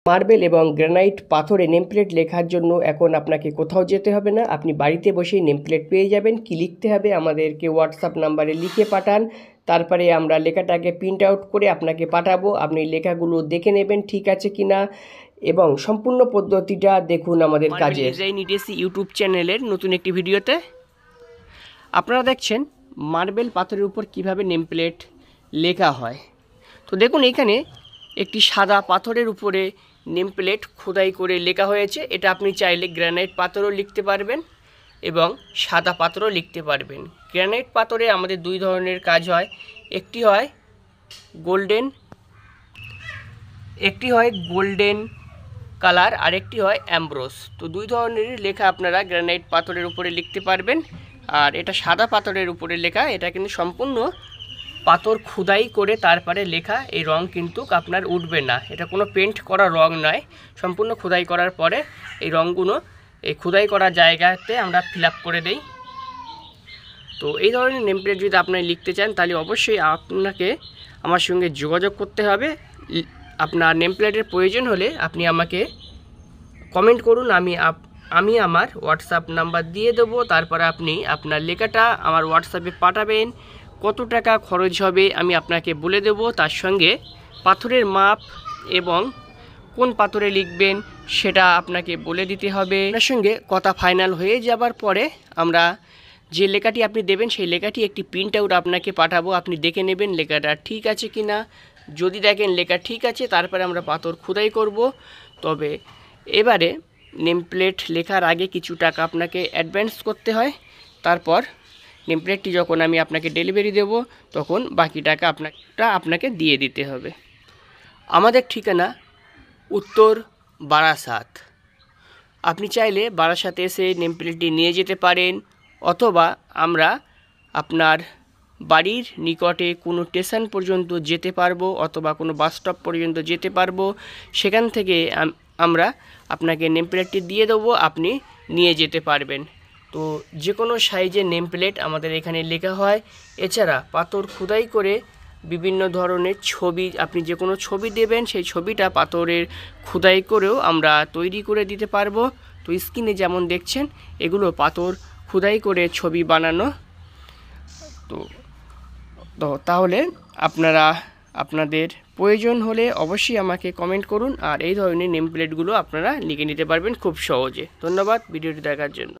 Marble এবং granite পাথরে name plate লেখার জন্য এখন আপনাকে কোথাও যেতে হবে না, আপনি বাড়িতে বসেই নেম প্লেট পেয়ে যাবেন। কি লিখতে হবে, আমাদেরকে হোয়াটসঅ্যাপ নাম্বারে লিখে পাঠান, তারপরে আমরা লেখাটাকে প্রিন্ট আউট করে আপনাকে পাঠাবো। আপনি লেখাগুলো দেখে নেবেন ঠিক আছে কিনা এবং সম্পূর্ণ পদ্ধতিটা দেখুন আমাদের কাজে। ডিজাইন ইডিসি ইউটিউব চ্যানেলের নতুন একটি ভিডিওতে আপনারা দেখছেন মার্বেল পাথরের উপর কিভাবে নেম প্লেট লেখা হয়। তো দেখুন এখানে একটি সাদা পাথরের উপরে নেম প্লেট খোদাই করে লেখা হয়েছে। এটা আপনি চাইলে গ্রানাইট পাথরও লিখতে পারবেন এবং সাদা পাথরও লিখতে পারবেন। গ্রানাইট পাথরে আমাদের দুই ধরনের কাজ হয়, একটি হয় গোল্ডেন কালার, আরেকটি হয় অ্যামব্রোস। তো দুই ধরনের লেখা আপনারা গ্রানাইট পাথরের উপরে লিখতে পারবেন। আর এটা সাদা পাথরের উপরে লেখা, এটা কিন্তু সম্পূর্ণ পাথর খোদাই করে তারপরে লেখা। এই রং কিন্তু আপনার উঠবে না, এটা কোনো পেন্ট করা রং নয়, সম্পূর্ণ খোদাই করার পরে এই রঙগুলো এই খোদাই করা জায়গাতে আমরা ফিল আপ করে দেই। তো এই ধরনের নেম প্লেট যদি আপনি লিখতে চান তাহলে অবশ্যই আপনাকে আমার সঙ্গে যোগাযোগ করতে হবে। আপনার নেম প্লেটের প্রয়োজন হলে আপনি আমাকে কমেন্ট করুন, আমি আমার হোয়াটসঅ্যাপ নাম্বার দিয়ে দেবো। তারপরে আপনি আপনার লেখাটা আমার হোয়াটসঅ্যাপে পাঠাবেন। কত টাকা খরচ হবে আমি আপনাকে বলে দেব, তার সঙ্গে পাথরের মাপ এবং কোন পাথরে লিখবেন সেটা আপনাকে বলে দিতে হবে। তার সঙ্গে কথা ফাইনাল হয়ে যাবার পরে আমরা যে লেখাটি আপনি দেবেন সেই লেখাটি একটি প্রিন্ট আউট আপনাকে পাঠাবো। আপনি দেখে নেবেন লেখাটা ঠিক আছে কি না। যদি দেখেন লেখা ঠিক আছে তারপরে আমরা পাথর খোদাই করব। তবে এবারে নেম প্লেট লেখার আগে কিছু টাকা আপনাকে অ্যাডভান্স করতে হয়। তারপর নেম প্লেটটি যখন আমি আপনাকে ডেলিভারি দেব তখন বাকি টাকা আপনাকে দিয়ে দিতে হবে। আমাদের ঠিকানা উত্তর বারাসাত। আপনি চাইলে বারাসাতে এসে নেম প্লেটটি নিয়ে যেতে পারেন, অথবা আমরা আপনার বাড়ির নিকটে কোনো স্টেশন পর্যন্ত যেতে পারবো অথবা কোনো বাস স্টপ পর্যন্ত যেতে পারবো। সেখান থেকে আমরা আপনাকে নেম প্লেটটি দিয়ে দেবো, আপনি নিয়ে যেতে পারবেন। তো যে কোনো সাইজের নেম প্লেট আমাদের এখানে লেখা হয়। এছাড়া পাথর খোদাই করে বিভিন্ন ধরনের ছবি, আপনি যে কোনো ছবি দেবেন সেই ছবিটা পাথরের খোদাই করেও আমরা তৈরি করে দিতে পারবো। তো স্ক্রিনে যেমন দেখছেন এগুলো পাথর খোদাই করে ছবি বানানো। তো তাহলে আপনাদের প্রয়োজন হলে অবশ্যই আমাকে কমেন্ট করুন, আর এই ধরনের নেম প্লেটগুলো আপনারা লিখে নিতে পারবেন খুব সহজে। ধন্যবাদ ভিডিওটি দেখার জন্য।